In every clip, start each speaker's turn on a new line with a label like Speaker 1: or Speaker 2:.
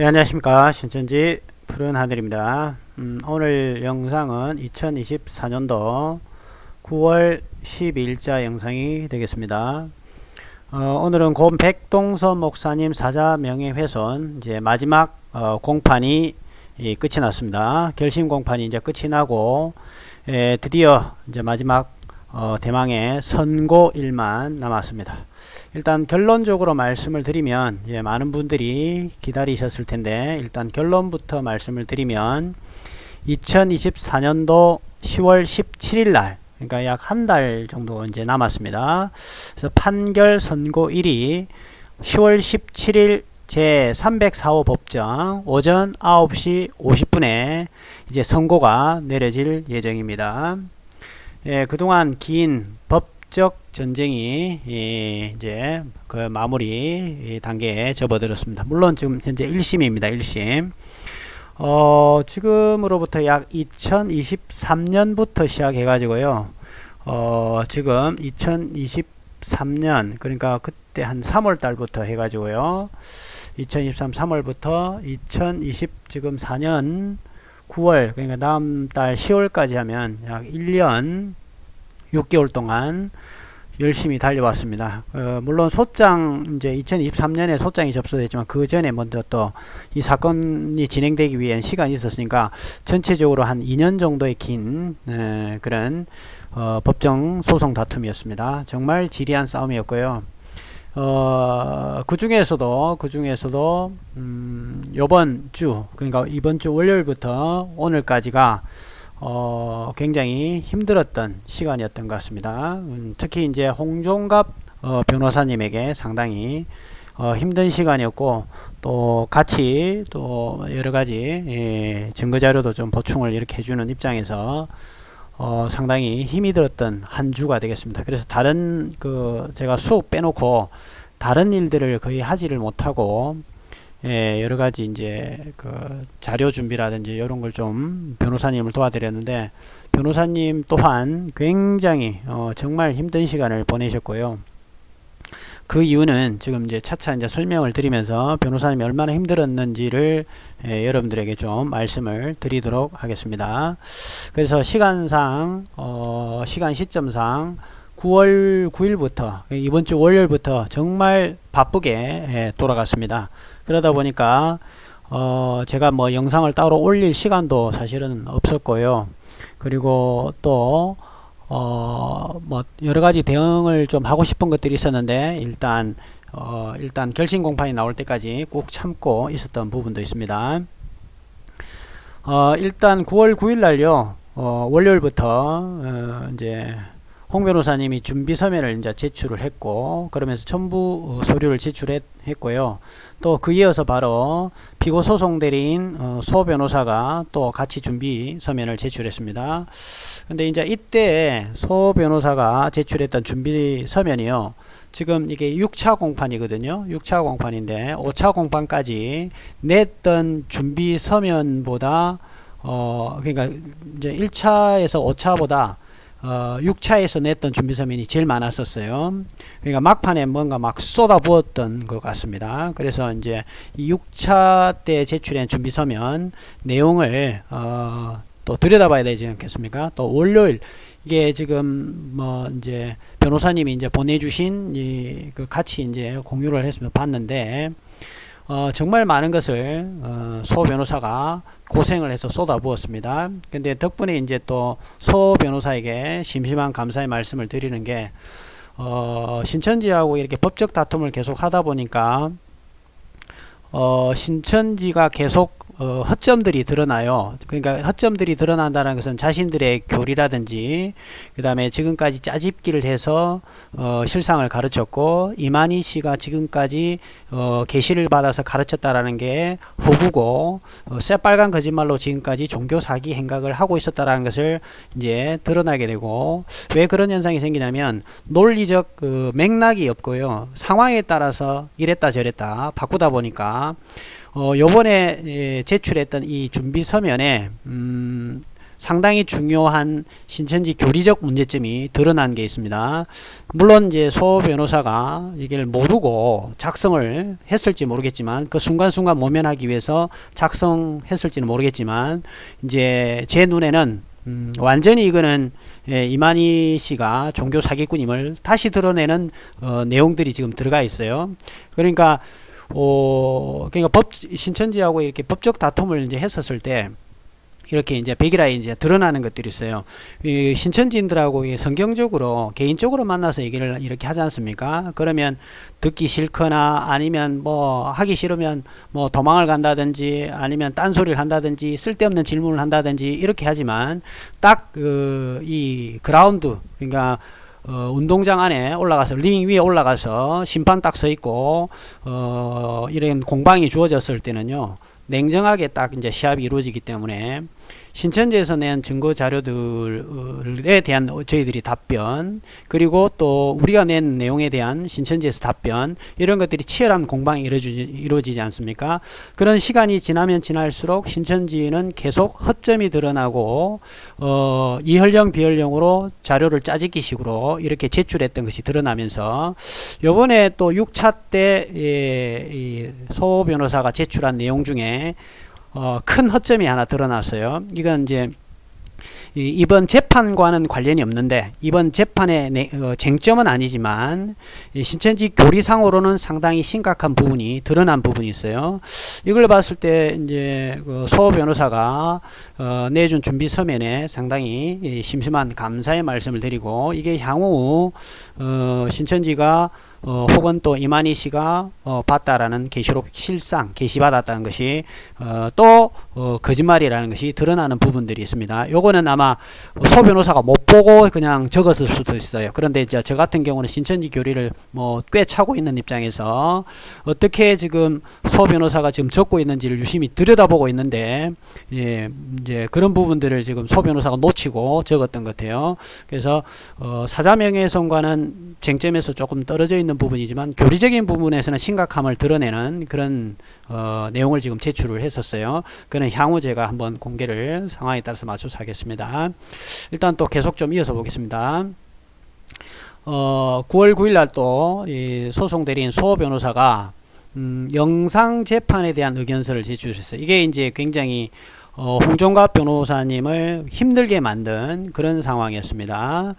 Speaker 1: 네, 안녕하십니까. 신천지 푸른 하늘입니다. 오늘 영상은 2024년도 9월 12일자 영상이 되겠습니다. 오늘은 고 백동선 목사님 사자 명예훼손 이제 마지막 공판이 끝이 났습니다. 결심 공판이 이제 끝이 나고 드디어 이제 마지막 대망의 선고일만 남았습니다. 일단 결론적으로 말씀을 드리면 많은 분들이 기다리셨을 텐데 일단 결론부터 말씀을 드리면 2024년도 10월 17일 날 그러니까 약 한 달 정도 이제 남았습니다. 그래서 판결 선고일이 10월 17일 제 304호 법정 오전 9시 50분에 이제 선고가 내려질 예정입니다. 그동안 긴 법적 전쟁이 이제 그 마무리 단계에 접어들었습니다. 물론 지금 현재 1심입니다. 1심. 지금으로부터 약 2023년부터 시작해 가지고요. 지금 2023년 그러니까 그때 한 3월 달부터 해 가지고요. 2023 3월부터 2020 지금 4년 9월 그러니까 다음 달 10월까지 하면 약 1년 6개월 동안 열심히 달려왔습니다. 물론 소장 이제 2023년에 소장이 접수됐지만 그 전에 먼저 또 이 사건이 진행되기 위한 시간이 있었으니까 전체적으로 한 2년 정도의 긴 그런 법정 소송 다툼이었습니다. 정말 지리한 싸움이었고요. 그 중에서도 요번 주 그러니까 이번 주 월요일부터 오늘까지가 굉장히 힘들었던 시간이었던 것 같습니다. 특히 이제 홍종갑 변호사님에게 상당히 힘든 시간이었고 또 같이 또 여러 가지 증거 자료도 좀 보충을 이렇게 해주는 입장에서 상당히 힘이 들었던 한 주가 되겠습니다. 그래서 다른 제가 수업 빼놓고 다른 일들을 거의 하지를 못하고 여러 가지 이제 자료 준비라든지 이런 걸 좀 변호사님을 도와드렸는데 변호사님 또한 굉장히 정말 힘든 시간을 보내셨고요. 그 이유는 지금 이제 차차 이제 설명을 드리면서 변호사님이 얼마나 힘들었는지를 여러분들에게 좀 말씀을 드리도록 하겠습니다. 그래서 시간 시점상 9월 9일부터 이번 주 월요일부터 정말 바쁘게 돌아갔습니다. 그러다 보니까 제가 뭐 영상을 따로 올릴 시간도 사실은 없었고요. 그리고 또 뭐 여러 가지 대응을 좀 하고 싶은 것들이 있었는데 일단 결심 공판이 나올 때까지 꾹 참고 있었던 부분도 있습니다. 일단 9월 9일 날요. 월요일부터 이제 홍 변호사님이 준비 서면을 이제 제출을 했고 그러면서 첨부 서류를 제출했고요. 또 그 이어서 바로 피고 소송 대리인 소 변호사가 또 같이 준비 서면을 제출했습니다. 근데 이제 이때 소 변호사가 제출했던 준비 서면이요. 지금 이게 6차 공판이거든요. 6차 공판인데 5차 공판까지 냈던 준비 서면보다 그러니까 이제 1차에서 5차보다 6차에서 냈던 준비서면이 제일 많았었어요. 그러니까 막판에 뭔가 막 쏟아부었던 것 같습니다. 그래서 이제 이 6차 때 제출한 준비서면 내용을 또 들여다봐야 되지 않겠습니까? 또 월요일 이게 지금 뭐 이제 변호사님이 이제 보내주신 같이 이제 공유를 했으면 봤는데 정말 많은 것을 소 변호사가 고생을 해서 쏟아부었습니다. 근데 덕분에 이제 또 소 변호사에게 심심한 감사의 말씀을 드리는 게 신천지하고 이렇게 법적 다툼을 계속 하다 보니까 신천지가 계속 허점들이 드러나요. 그러니까 허점들이 드러난다는 것은 자신들의 교리라든지 그 다음에 지금까지 짜집기를 해서 실상을 가르쳤고 이만희 씨가 지금까지 계시를 받아서 가르쳤다라는 게 허구고 새빨간 거짓말로 지금까지 종교 사기 행각을 하고 있었다라는 것을 이제 드러나게 되고 왜 그런 현상이 생기냐면 논리적 맥락이 없고요. 상황에 따라서 이랬다 저랬다 바꾸다 보니까 요번에 제출했던 이 준비 서면에 상당히 중요한 신천지 교리적 문제점이 드러난 게 있습니다. 물론 이제 소 변호사가 이걸 모르고 작성을 했을지 모르겠지만 그 순간순간 모면하기 위해서 작성했을지는 모르겠지만 이제 제 눈에는 완전히 이거는 이만희 씨가 종교 사기꾼임을 다시 드러내는 내용들이 지금 들어가 있어요. 그러니까 신천지하고 이렇게 법적 다툼을 이제 했었을 때 이렇게 이제 백일화에 이제 드러나는 것들이 있어요. 이 신천지인들하고 성경적으로 개인적으로 만나서 얘기를 이렇게 하지 않습니까? 그러면 듣기 싫거나 아니면 뭐 하기 싫으면 뭐 도망을 간다든지 아니면 딴소리를 한다든지 쓸데없는 질문을 한다든지 이렇게 하지만 딱 이 그라운드, 그러니까 운동장 안에 올라가서 링 위에 올라가서 심판 딱 서 있고 이런 공방이 주어졌을 때는요, 냉정하게 딱 이제 시합이 이루어지기 때문에 신천지에서 낸 증거 자료들에 대한 저희들이 답변, 그리고 또 우리가 낸 내용에 대한 신천지에서 답변, 이런 것들이 치열한 공방이 이루어지지 않습니까? 그런 시간이 지나면 지날수록 신천지는 계속 허점이 드러나고 이혈령 비혈령으로 자료를 짜집기식으로 이렇게 제출했던 것이 드러나면서 요번에 또 6차 때 소 변호사가 제출한 내용 중에 큰 허점이 하나 드러났어요. 이건 이제 이번 재판과는 관련이 없는데 이번 재판의 쟁점은 아니지만 신천지 교리상으로는 상당히 심각한 부분이 드러난 부분이 있어요. 이걸 봤을 때 이제 소 변호사가 내준 준비 서면에 상당히 심심한 감사의 말씀을 드리고, 이게 향후 신천지가 혹은 또 이만희 씨가 봤다라는 계시록 실상 게시받았다는 것이 또 거짓말이라는 것이 드러나는 부분들이 있습니다. 요거는 아마 소 변호사가 못 보고 그냥 적었을 수도 있어요. 그런데 이제 저 같은 경우는 신천지 교리를 뭐 꽤 차고 있는 입장에서 어떻게 지금 소 변호사가 지금 적고 있는지를 유심히 들여다보고 있는데, 이제 그런 부분들을 지금 소 변호사가 놓치고 적었던 것 같아요. 그래서 사자명예훼손과는 쟁점에서 조금 떨어져 있는 부분이지만 교리적인 부분에서는 심각함을 드러내는 그런 내용을 지금 제출을 했었어요. 그는 향후 제가 한번 공개를 상황에 따라서 맞춰서 하겠습니다. 일단 또 계속 좀 이어서 보겠습니다. 9월 9일 날 또 소송 대리인 소 변호사가 영상 재판에 대한 의견서를 제출했어요. 이게 이제 굉장히 홍종갑 변호사님을 힘들게 만든 그런 상황이었습니다.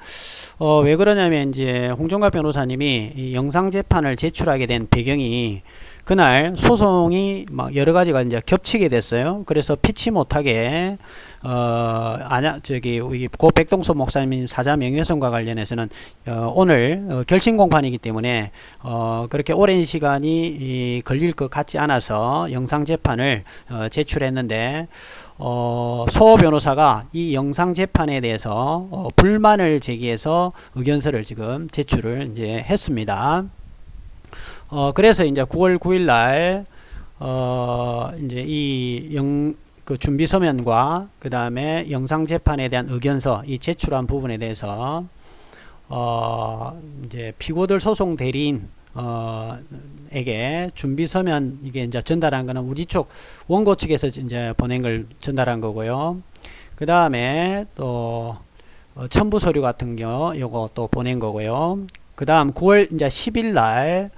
Speaker 1: 왜 그러냐면 이제 홍종갑 변호사님이 이 영상 재판을 제출하게 된 배경이 그날 소송이 막 여러 가지가 이제 겹치게 됐어요. 그래서 피치 못하게 고 백동소 목사님 사자 명예훼손과 관련해서는 오늘 결심 공판이기 때문에 그렇게 오랜 시간이 걸릴 것 같지 않아서 영상 재판을 제출했는데, 소 변호사가 이 영상 재판에 대해서 불만을 제기해서 의견서를 지금 제출을 이제 했습니다. 그래서 이제 9월 9일 날 이제 그 준비 서면과 그 다음에 영상 재판에 대한 의견서 이 제출한 부분에 대해서 이제 피고들 소송 대리인 에게 준비 서면 이게 이제 전달한 거는 우리 쪽 원고 측에서 이제 보낸 걸 전달한 거고요. 그 다음에 또 첨부 서류 같은 거 요거 또 보낸 거고요. 그 다음 9월 이제 10일 날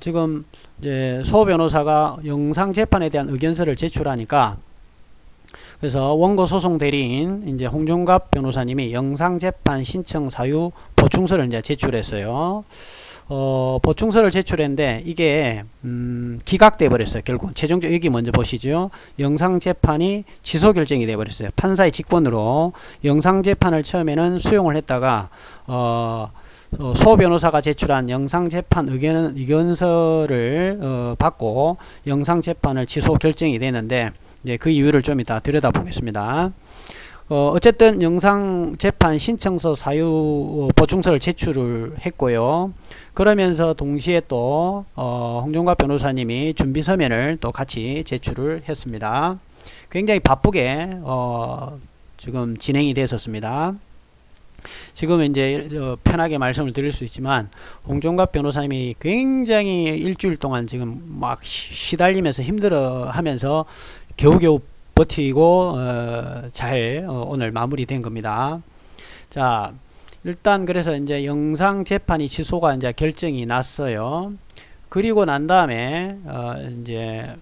Speaker 1: 지금 이제 소 변호사가 영상 재판에 대한 의견서를 제출하니까, 그래서 원고 소송 대리인 이제 홍종갑 변호사님이 영상 재판 신청 사유 보충서를 이제 제출했어요. 보충서를 제출했는데 이게 기각돼 버렸어요. 결국 최종적 여기 먼저 보시죠. 영상 재판이 취소 결정이 돼 버렸어요. 판사의 직권으로 영상 재판을 처음에는 수용을 했다가 소 변호사가 제출한 영상재판 의견서를 받고 영상재판을 취소 결정이 되는데, 이제 그 이유를 좀 이따 들여다보겠습니다. 어쨌든 영상재판 신청서 사유 보충서를 제출을 했고요. 그러면서 동시에 또 홍종갑 변호사님이 준비서면을 또 같이 제출을 했습니다. 굉장히 바쁘게 지금 진행이 됐었습니다. 지금 이제 편하게 말씀을 드릴 수 있지만 홍종갑 변호사님이 굉장히 일주일 동안 지금 막 시달리면서 힘들어 하면서 겨우겨우 버티고 잘 오늘 마무리된 겁니다. 자, 일단 그래서 이제 영상 재판이 취소가 이제 결정이 났어요. 그리고 난 다음에 이제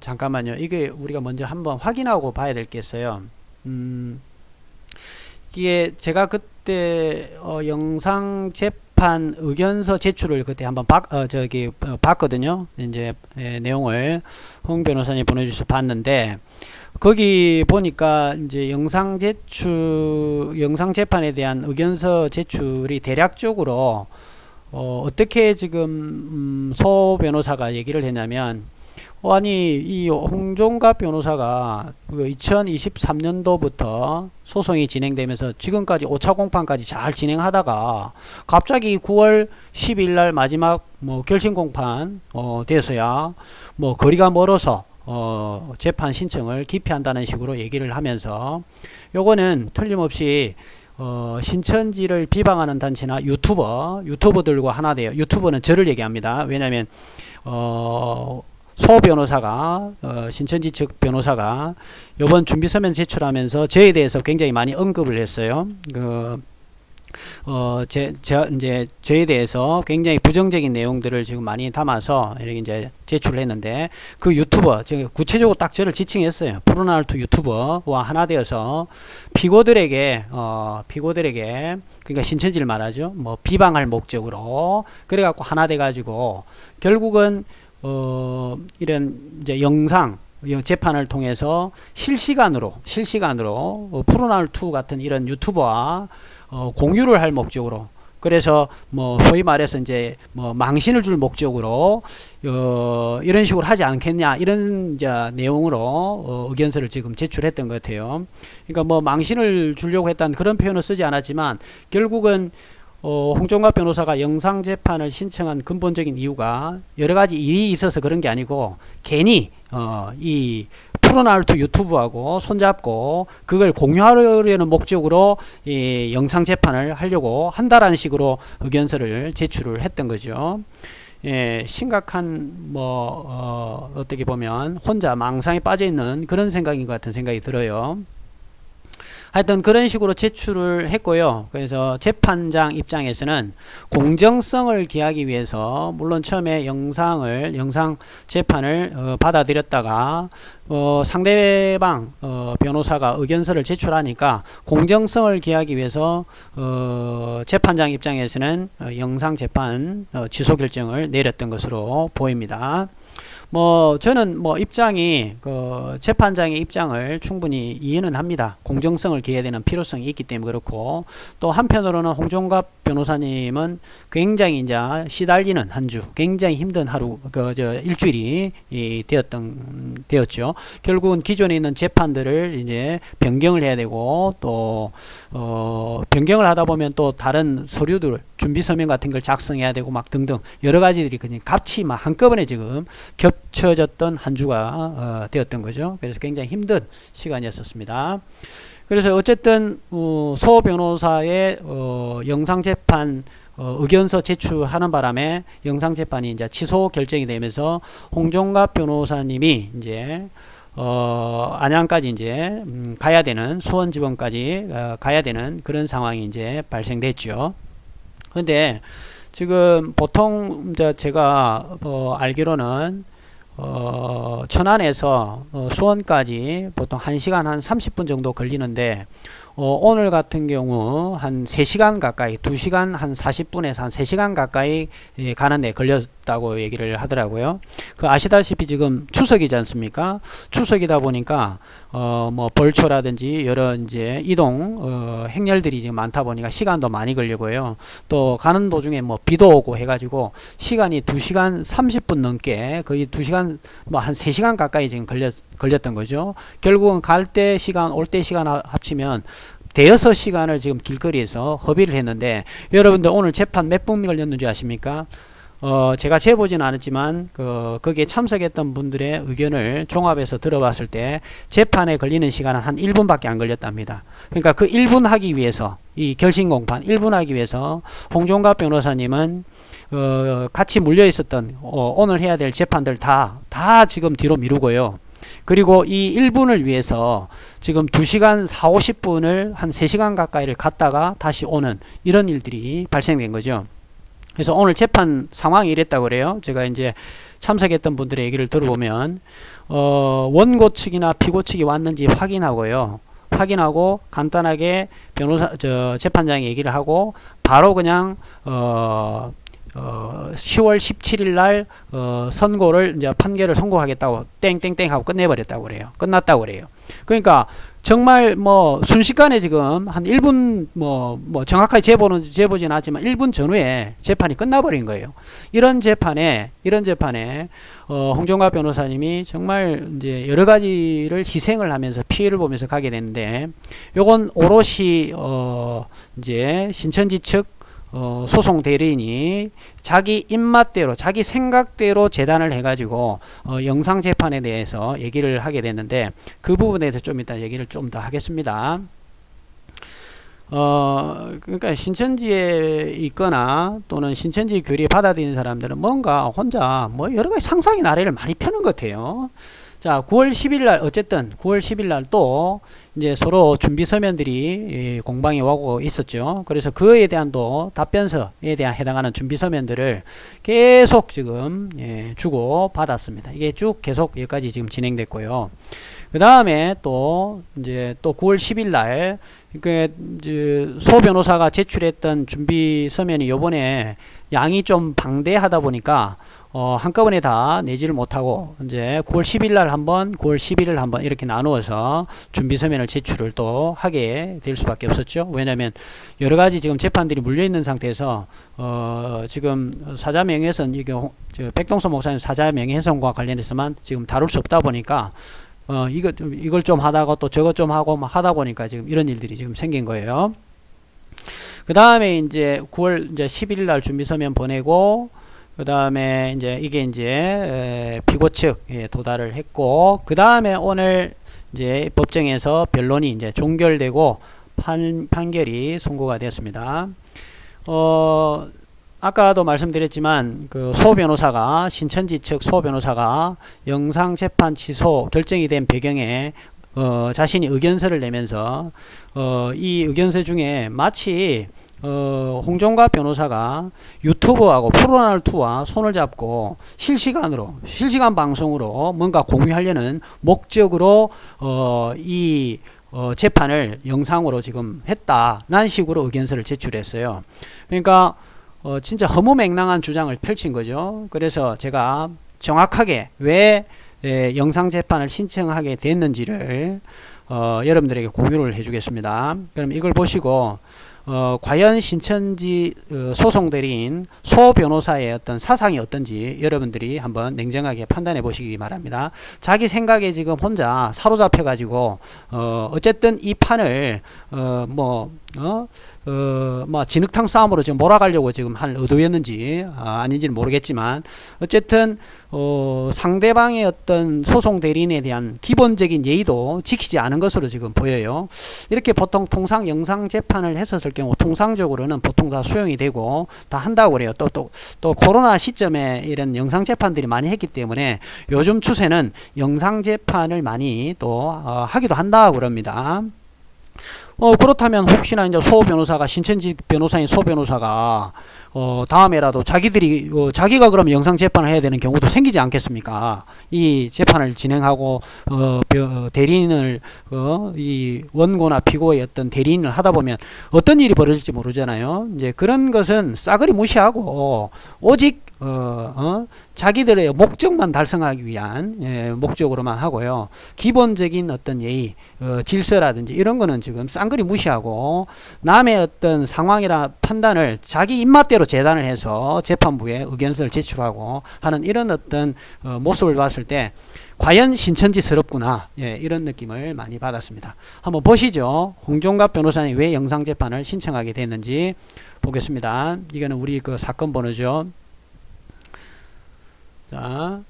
Speaker 1: 잠깐만요. 이게 우리가 먼저 한번 확인하고 봐야 될 게 있어요. 이게 제가 그때 영상 재판 의견서 제출을 그때 한번 봤거든요. 이제 내용을 홍 변호사님 보내주셔서 봤는데, 거기 보니까 이제 영상 재판에 대한 의견서 제출이 대략적으로 어떻게 지금 소 변호사가 얘기를 했냐면, 아니 이 홍종갑 변호사가 2023년도부터 소송이 진행되면서 지금까지 5차 공판까지 잘 진행하다가 갑자기 9월 10일 날 마지막 결심 공판 돼서야 거리가 멀어서 재판 신청을 기피한다는 식으로 얘기를 하면서, 요거는 틀림없이 신천지를 비방하는 단체나 유튜버들과 하나 돼요. 유튜버는 저를 얘기합니다. 왜냐하면 소 변호사가 신천지 측 변호사가 이번 준비서면 제출하면서 저에 대해서 굉장히 많이 언급을 했어요. 이제 저에 대해서 굉장히 부정적인 내용들을 지금 많이 담아서 이렇게 이제 제출을 했는데, 그 유튜버, 제가 구체적으로 딱 저를 지칭했어요. 푸른알투 유튜버와 하나 되어서 피고들에게 그러니까 신천지를 말하죠. 비방할 목적으로 그래갖고 하나 돼가지고 결국은 이런 이제 영상 재판을 통해서 실시간으로 푸른알2 같은 이런 유튜버와 공유를 할 목적으로, 그래서 소위 말해서 이제 망신을 줄 목적으로 이런 식으로 하지 않겠냐, 이런 이제 내용으로 의견서를 지금 제출했던 것 같아요. 그러니까 망신을 주려고 했다는 그런 표현을 쓰지 않았지만, 결국은 홍종갑 변호사가 영상 재판을 신청한 근본적인 이유가 여러 가지 일이 있어서 그런 게 아니고, 괜히 이 푸른알2 유튜브하고 손잡고 그걸 공유하려는 목적으로 이 영상 재판을 하려고 한다라는 식으로 의견서를 제출을 했던 거죠. 예, 심각한 어떻게 보면 혼자 망상에 빠져 있는 그런 생각인 것 같은 생각이 들어요. 하여튼 그런 식으로 제출을 했고요. 그래서 재판장 입장에서는 공정성을 기하기 위해서 물론 처음에 영상 재판을 받아들였다가 상대방 변호사가 의견서를 제출하니까 공정성을 기하기 위해서 재판장 입장에서는 영상 재판 취소 결정을 내렸던 것으로 보입니다. 저는 입장이 재판장의 입장을 충분히 이해는 합니다. 공정성을 기해야 되는 필요성이 있기 때문에 그렇고, 또 한편으로는 홍종갑 변호사님은 굉장히 이제 시달리는 한 주, 굉장히 힘든 하루, 일주일이 되었죠. 결국은 기존에 있는 재판들을 이제 변경을 해야 되고, 또 변경을 하다 보면 또 다른 서류들, 준비 서면 같은 걸 작성해야 되고 등등 여러 가지들이 그냥 같이 한꺼번에 지금 겹쳐졌던 한 주가 되었던 거죠. 그래서 굉장히 힘든 시간이었습니다. 그래서 어쨌든 소 변호사의 영상 재판 의견서 제출하는 바람에 영상 재판이 이제 취소 결정이 되면서 홍종갑 변호사님이 이제 안양까지 이제 가야 되는, 수원지검까지 가야 되는 그런 상황이 이제 발생됐죠. 근데 지금 보통 이제 제가 알기로는 천안에서 수원까지 보통 1시간 한 30분 정도 걸리는데, 오늘 같은 경우 한 3시간 가까이, 2시간 한 40분에서 한 3시간 가까이 가는데 걸렸다고 얘기를 하더라고요. 아시다시피 지금 추석이지 않습니까? 추석이다 보니까 벌초라든지 여러 이제 이동 행렬들이 지금 많다 보니까 시간도 많이 걸리고요. 또 가는 도중에 비도 오고 해가지고 시간이 2시간 30분 넘게, 거의 2시간 한 3시간 가까이 지금 걸렸던 거죠. 결국은 갈 때 시간, 올 때 시간 합치면 대여섯 시간을 지금 길거리에서 허비를 했는데, 여러분들 오늘 재판 몇 분 걸렸는지 아십니까? 제가 재보지는 않았지만 거기에 참석했던 분들의 의견을 종합해서 들어봤을 때 재판에 걸리는 시간은 한 1분밖에 안 걸렸답니다. 그러니까 그 1분 하기 위해서, 이 결심공판 1분 하기 위해서 홍종갑 변호사님은 같이 물려 있었던 오늘 해야 될 재판들 다 지금 뒤로 미루고요. 그리고 이 1분을 위해서 지금 2시간 4, 50분을 한 3시간 가까이를 갔다가 다시 오는 이런 일들이 발생된 거죠. 그래서 오늘 재판 상황이 이랬다고 그래요. 제가 이제 참석했던 분들의 얘기를 들어보면 원고 측이나 피고 측이 왔는지 확인하고요. 확인하고 간단하게 재판장이 얘기를 하고 바로 그냥 10월 17일 날 선고를 이제 판결을 선고하겠다고 땡땡땡 하고 끝내버렸다고 그래요. 끝났다고 그래요. 그러니까 정말 뭐 순식간에 지금 한 1분 뭐 정확하게 재보진 않지만 1분 전후에 재판이 끝나버린 거예요. 이런 재판에 홍정갑 변호사님이 정말 이제 여러 가지를 희생을 하면서 피해를 보면서 가게 되는데, 요건 오롯이 이제 신천지 측 소송 대리인이 자기 입맛대로 자기 생각대로 재단을 해가지고 영상 재판에 대해서 얘기를 하게 됐는데, 그 부분에 대해서 좀 이따 얘기를 좀 더 하겠습니다. 그러니까 신천지에 있거나 또는 신천지 교리에 받아들이는 사람들은 뭔가 혼자 뭐 여러 가지 상상의 나래를 많이 펴는 것 같아요. 자, 9월 10일 날, 어쨌든 9월 10일 날 또 이제 서로 준비 서면들이 공방에 오고 있었죠. 그래서 그에 대한 또 답변서에 대한 해당하는 준비 서면들을 계속 지금 주고 받았습니다. 이게 쭉 계속 여기까지 지금 진행됐고요. 그 다음에 또 이제 또 9월 10일 날 소 변호사가 제출했던 준비 서면이 요번에 양이 좀 방대하다 보니까 한꺼번에 다 내지를 못하고 이제 9월 10일 날 한번 9월 11일 한번 이렇게 나누어서 준비 서면을 제출을 또 하게 될 수밖에 없었죠. 왜냐하면 여러 가지 지금 재판들이 물려 있는 상태에서 지금 사자 명예훼손, 이게 백동서 목사님 사자 명예훼손과 관련해서만 지금 다룰 수 없다 보니까 이걸 좀 하다가 또 저것 좀 하고 막 하다 보니까 지금 이런 일들이 지금 생긴 거예요. 그 다음에 이제 9월 이제 11일 날 준비 서면 보내고, 그 다음에 이제 이게 이제 피고 측에 도달을 했고, 그 다음에 오늘 이제 법정에서 변론이 이제 종결되고 판결이 선고가 되었습니다. 아까도 말씀드렸지만 그 소 변호사가, 신천지 측 소 변호사가 영상 재판 취소 결정이 된 배경에 자신이 의견서를 내면서 이 의견서 중에 마치 홍정갑 변호사가 유튜브하고 프로날2와 손을 잡고 실시간 방송으로 뭔가 공유하려는 목적으로 이 재판을 영상으로 지금 했다라는 식으로 의견서를 제출했어요. 그러니까 진짜 허무맹랑한 주장을 펼친 거죠. 그래서 제가 정확하게 왜 영상 재판을 신청하게 됐는지를 여러분들에게 공유를 해주겠습니다. 그럼 이걸 보시고 과연 신천지 소송 대리인 소 변호사의 어떤 사상이 어떤지 여러분들이 한번 냉정하게 판단해 보시기 바랍니다. 자기 생각에 지금 혼자 사로잡혀 가지고 어쨌든 이 판을 진흙탕 싸움으로 지금 몰아가려고 지금 한 의도였는지 아닌지는 모르겠지만, 어쨌든 상대방의 어떤 소송 대리인에 대한 기본적인 예의도 지키지 않은 것으로 지금 보여요. 이렇게 보통 통상 영상 재판을 했었을 경우 통상적으로는 보통 다 수용이 되고 다 한다고 그래요. 또 코로나 시점에 이런 영상 재판들이 많이 했기 때문에 요즘 추세는 영상 재판을 많이 또 하기도 한다고 그럽니다. 그렇다면 혹시나 이제 소 변호사가, 신천지 변호사인 소 변호사가 다음에라도 자기가 그럼 영상 재판을 해야 되는 경우도 생기지 않겠습니까? 이 재판을 진행하고 대리인을 이 원고나 피고의 어떤 대리인을 하다 보면 어떤 일이 벌어질지 모르잖아요. 이제 그런 것은 싸그리 무시하고 오직 자기들의 목적만 달성하기 위한 목적으로만 하고요. 기본적인 어떤 예의, 질서라든지 이런 거는 지금 쌍그리 무시하고 남의 어떤 상황이나 판단을 자기 입맛대로 재단을 해서 재판부에 의견서를 제출하고 하는 이런 어떤 모습을 봤을 때 과연 신천지스럽구나, 이런 느낌을 많이 받았습니다. 한번 보시죠. 홍종갑 변호사님 왜 영상재판을 신청하게 됐는지 보겠습니다. 이거는 우리 그 사건 번호죠. 자,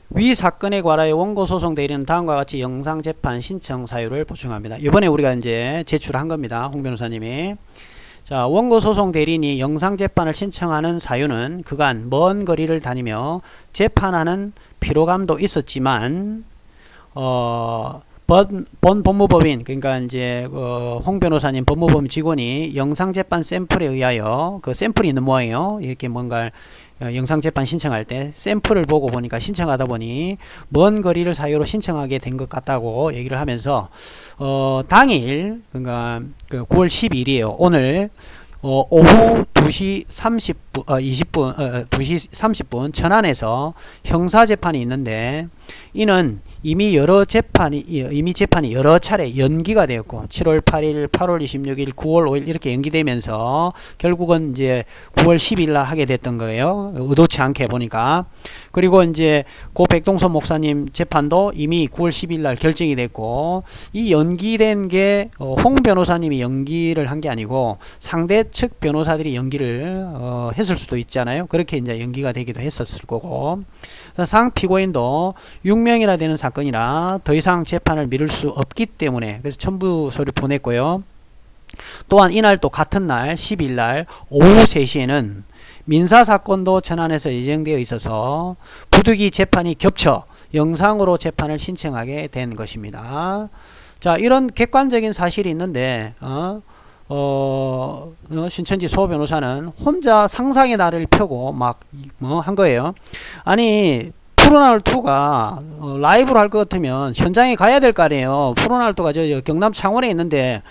Speaker 1: 위 사건에 관하여 원고 소송 대리는 다음과 같이 영상 재판 신청 사유를 보충합니다. 이번에 우리가 이제 제출한 겁니다. 홍 변호사님이. 자, 원고 소송 대리인이 영상 재판을 신청하는 사유는 그간 먼 거리를 다니며 재판하는 피로감도 있었지만 본 법무법인, 그러니까 이제 홍 변호사님 법무법인 직원이 영상 재판 샘플에 의하여 그 샘플이 있는 모양이에요. 이렇게 뭔가 영상 재판 신청할 때 샘플을 보고 보니까 신청하다 보니 먼 거리를 사유로 신청하게 된 것 같다고 얘기를 하면서 당일, 그러니까 그 9월 12일이에요. 오늘 오후 2시 30분, 2시 30분 천안에서 형사재판이 있는데, 이는 이미 재판이 여러 차례 연기가 되었고, 7월 8일, 8월 26일, 9월 5일 이렇게 연기되면서 결국은 이제 9월 10일 날 하게 됐던 거예요. 의도치 않게 보니까. 그리고 이제 고 백동선 목사님 재판도 이미 9월 10일 날 결정이 됐고, 이 연기된 게 홍 변호사님이 연기를 한 게 아니고 상대 측 변호사들이 연기를 했을 수도 있잖아요. 그렇게 이제 연기가 되기도 했었을 거고, 상 피고인도 6명이나 되는 사건이라 더 이상 재판을 미룰 수 없기 때문에 그래서 첨부 서류 보냈고요. 또한 이날 또 같은 날 10일 날 오후 3시에는 민사사건도 천안에서 예정되어 있어서 부득이 재판이 겹쳐 영상으로 재판을 신청하게 된 것입니다. 자, 이런 객관적인 사실이 있는데 신천지 소 변호사는 혼자 상상의 날을 펴고 막 한 거예요. 아니, 프로나울2가 라이브로 할 것 같으면 현장에 가야 될 거 아니에요. 프로나울2가 저 경남 창원에 있는데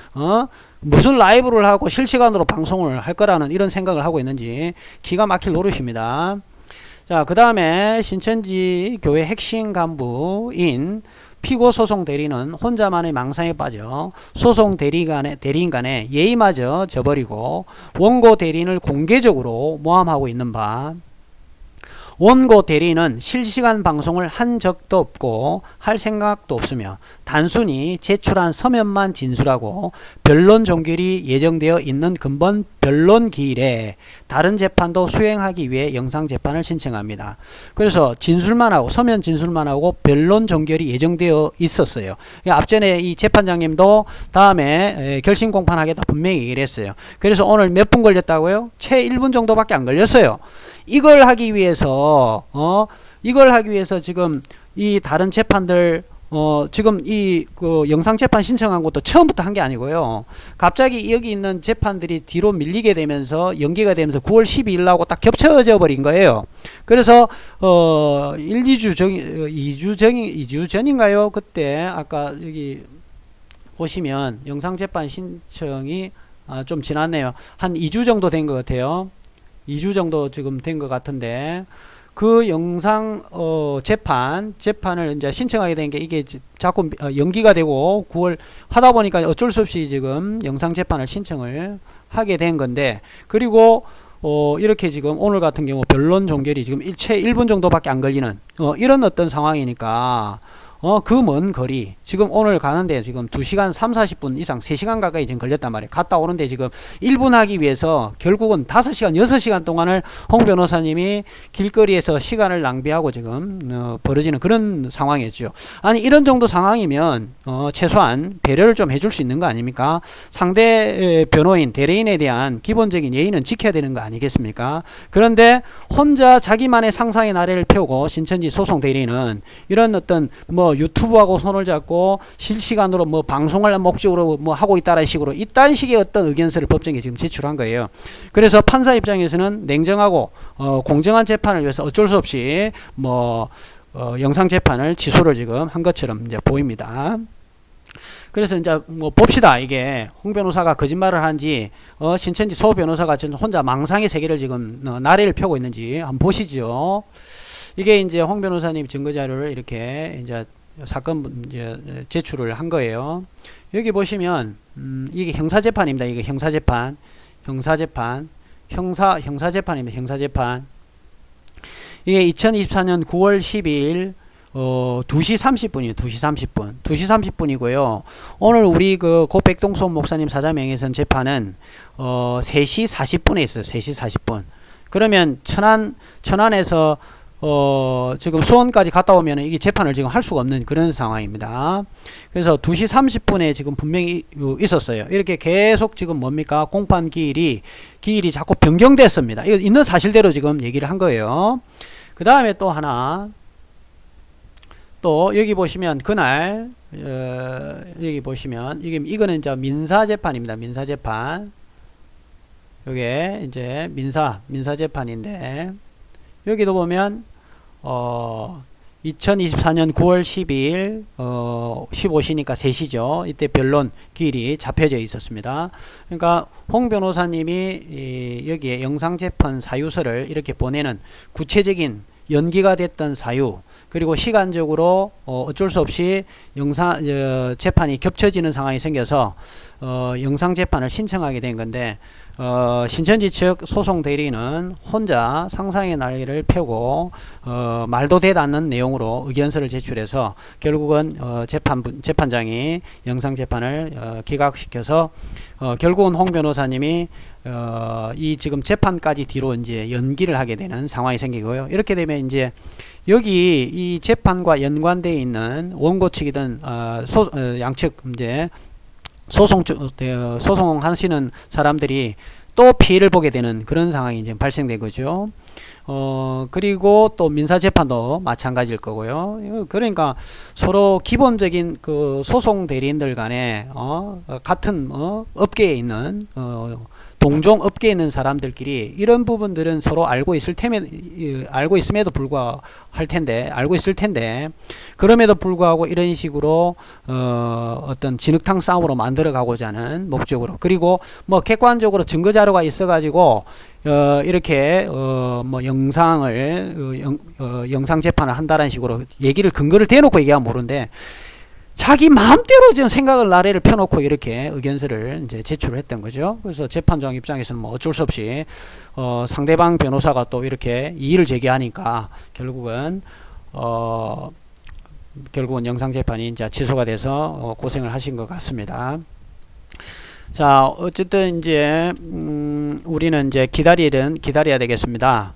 Speaker 1: 무슨 라이브를 하고 실시간으로 방송을 할 거라는 이런 생각을 하고 있는지 기가 막힐 노릇입니다. 자, 그 다음에 신천지 교회 핵심 간부인 피고 소송 대리는 혼자만의 망상에 빠져 소송 대리인 간에 예의마저 저버리고 원고 대리인을 공개적으로 모함하고 있는 바, 원고 대리인은 실시간 방송을 한 적도 없고 할 생각도 없으며 단순히 제출한 서면만 진술하고 변론 종결이 예정되어 있는 근본 변론 기일에 다른 재판도 수행하기 위해 영상 재판을 신청합니다. 그래서 진술만 하고 서면 진술만 하고 변론 종결이 예정되어 있었어요. 앞전에 이 재판장님도 다음에 결심 공판하겠다 분명히 얘기를 했어요. 그래서 오늘 몇 분 걸렸다고요? 채 1분 정도밖에 안 걸렸어요. 이걸 하기 위해서 지금 이 다른 재판들 지금 이 영상 재판 신청한 것도 처음부터 한 게 아니고요. 갑자기 여기 있는 재판들이 뒤로 밀리게 되면서 연기가 되면서 9월 12일 하고 딱 겹쳐져 버린 거예요. 그래서 2주 전인가요? 그때 아까 여기 보시면 영상 재판 신청이 좀 지났네요. 한 2주 정도 된 것 같아요. 2주 정도 지금 된 것 같은데, 그 영상 재판을 이제 신청하게 된 게 이게 자꾸 연기가 되고 9월 하다 보니까 어쩔 수 없이 지금 영상 재판을 신청을 하게 된 건데, 그리고 이렇게 지금 오늘 같은 경우 변론 종결이 지금 채 1분 정도밖에 안 걸리는 이런 어떤 상황이니까 그 먼 거리, 지금 오늘 가는데 지금 2시간 30-40분 이상 3시간 가까이 지금 걸렸단 말이에요. 갔다 오는데 지금 1분 하기 위해서 결국은 5시간 6시간 동안을 홍 변호사님이 길거리에서 시간을 낭비하고 지금 벌어지는 그런 상황이었죠. 아니, 이런 정도 상황이면 최소한 배려를 좀 해줄 수 있는 거 아닙니까? 상대 변호인 대리인에 대한 기본적인 예의는 지켜야 되는 거 아니겠습니까? 그런데 혼자 자기만의 상상의 나래를 펴고 신천지 소송 대리인은 이런 어떤 유튜브하고 손을 잡고 실시간으로 방송을 목적으로 하고 있다는 식으로 이딴 식의 어떤 의견서를 법정에 지금 제출한 거예요. 그래서 판사 입장에서는 냉정하고 공정한 재판을 위해서 어쩔 수 없이 영상 재판을 취소를 지금 한 것처럼 이제 보입니다. 그래서 이제 봅시다. 이게 홍 변호사가 거짓말을 한지 신천지 소 변호사가 지금 혼자 망상의 세계를 지금 나래를 펴고 있는지 한번 보시죠. 이게 이제 홍 변호사님 증거 자료를 이렇게 이제 사건 이제 제출을 한 거예요. 여기 보시면 이게 형사재판입니다. 이게 형사재판입니다. 형사재판. 이게 2024년 9월 10일 2시 30분이에요. 2시 30분이고요. 오늘 우리 고 백동선 목사님 사자명예훼손 재판은 3시 40분에 있어요. 3시 40분. 그러면 천안에서 지금 수원까지 갔다 오면 이게 재판을 지금 할 수가 없는 그런 상황입니다. 그래서 2시 30분에 지금 분명히 있었어요. 이렇게 계속 지금 뭡니까? 공판 기일이 자꾸 변경됐습니다. 이거 있는 사실대로 지금 얘기를 한 거예요. 그 다음에 또 하나, 또 여기 보시면 그날, 여기 보시면, 이거는 이제 민사재판입니다. 민사재판. 요게 이제 민사재판인데, 여기도 보면 2024년 9월 12일 15시니까 3시죠. 이때 변론 기일이 잡혀져 있었습니다. 그러니까 홍 변호사님이 여기에 영상재판 사유서를 이렇게 보내는 구체적인 연기가 됐던 사유, 그리고 시간적으로 어쩔 수 없이 재판이 겹쳐지는 상황이 생겨서 영상재판을 신청하게 된 건데, 신천지 측 소송 대리인은 혼자 상상의 날개를 펴고 말도 되지 않는 내용으로 의견서를 제출해서 결국은 재판장이 영상재판을 기각시켜서 결국은 홍 변호사님이 이 지금 재판까지 뒤로 이제 연기를 하게 되는 상황이 생기고요. 이렇게 되면 이제 여기 이 재판과 연관되어 있는 원고 측이든 양측 이제 소송하시는 사람들이 또 피해를 보게 되는 그런 상황이 이제 발생된 거죠. 그리고 또 민사재판도 마찬가지일 거고요. 그러니까 서로 기본적인 그 소송 대리인들 간에 같은 업계에 있는 동종 업계에 있는 사람들끼리 이런 부분들은 서로 알고 있음에도 불구하고 알고 있을 텐데 그럼에도 불구하고 이런 식으로 어떤 진흙탕 싸움으로 만들어 가고자 하는 목적으로, 그리고 뭐 객관적으로 증거 자료가 있어 가지고 이렇게 뭐 영상 재판을 한다는 식으로 근거를 대놓고 얘기하면 모르는데, 자기 마음대로 지금 생각을 나래를 펴놓고 이렇게 의견서를 이제 제출을 했던 거죠. 그래서 재판장 입장에서는 뭐 어쩔 수 없이 상대방 변호사가 또 이렇게 이의를 제기하니까 결국은 영상 재판이 이제 취소가 돼서 고생을 하신 것 같습니다. 자, 어쨌든 이제 우리는 이제 기다려야 되겠습니다.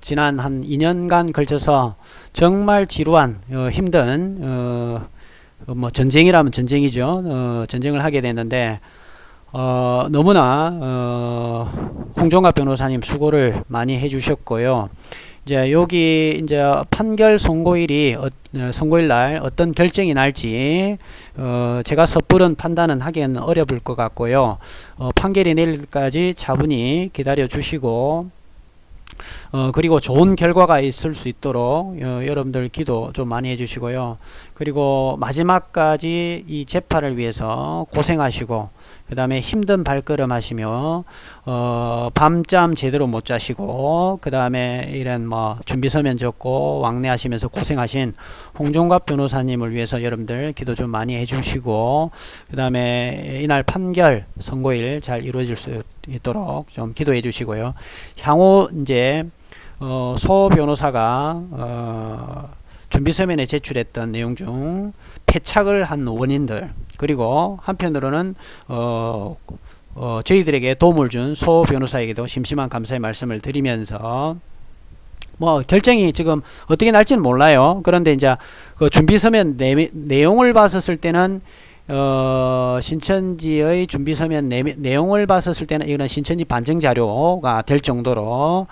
Speaker 1: 지난 한 2년간 걸쳐서 정말 지루한 힘든 뭐 전쟁이라면 전쟁이죠. 전쟁을 하게 됐는데 너무나 홍종갑 변호사님 수고를 많이 해주셨고요. 이제 여기 이제 판결 선고일 날 어떤 결정이 날지 제가 섣부른 판단은 하기에는 어려울 것 같고요. 판결이 내일까지 차분히 기다려 주시고 그리고 좋은 결과가 있을 수 있도록 여러분들 기도 좀 많이 해주시고요. 그리고 마지막까지 이 재판을 위해서 고생하시고 그 다음에 힘든 발걸음 하시며 밤잠 제대로 못 자시고 그 다음에 이런 뭐 준비서면 적고 왕래하시면서 고생하신 홍종갑 변호사님을 위해서 여러분들 기도 좀 많이 해주시고 그 다음에 이날 판결 선고일 잘 이루어질 수 있도록 좀 기도해 주시고요. 향후 이제 소 변호사가 준비서면에 제출했던 내용 중 패착을 한 원인들, 그리고 한편으로는 저희들에게 도움을 준 소 변호사에게도 심심한 감사의 말씀을 드리면서 뭐 결정이 지금 어떻게 날지는 몰라요. 그런데 이제 그 준비서면 내용을 봤었을 때는 신천지의 준비서면 내용을 봤었을 때는 이거는 신천지 반증 자료가 될 정도로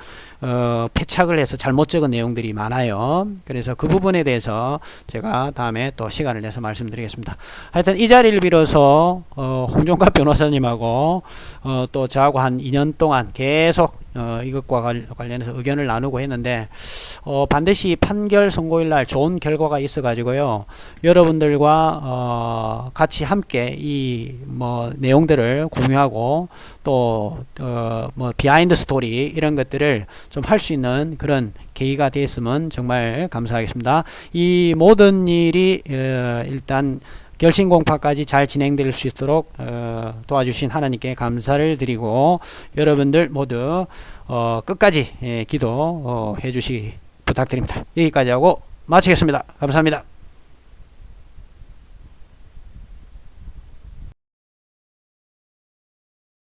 Speaker 1: 패착을 해서 잘못 적은 내용들이 많아요. 그래서 그 부분에 대해서 제가 다음에 또 시간을 내서 말씀드리겠습니다. 하여튼 이 자리를 빌어서 홍종갑 변호사님하고 또 저하고 한 2년 동안 계속 이것과 관련해서 의견을 나누고 했는데 반드시 판결 선고일 날 좋은 결과가 있어 가지고요, 여러분들과 같이 함께 이 뭐 내용들을 공유하고 또 뭐 비하인드 스토리 이런 것들을 좀 할 수 있는 그런 계기가 되었으면 정말 감사하겠습니다. 이 모든 일이 일단 결신공파까지 잘 진행될 수 있도록 도와주신 하나님께 감사를 드리고 여러분들 모두 끝까지 기도해 주시기 부탁드립니다. 여기까지 하고 마치겠습니다. 감사합니다.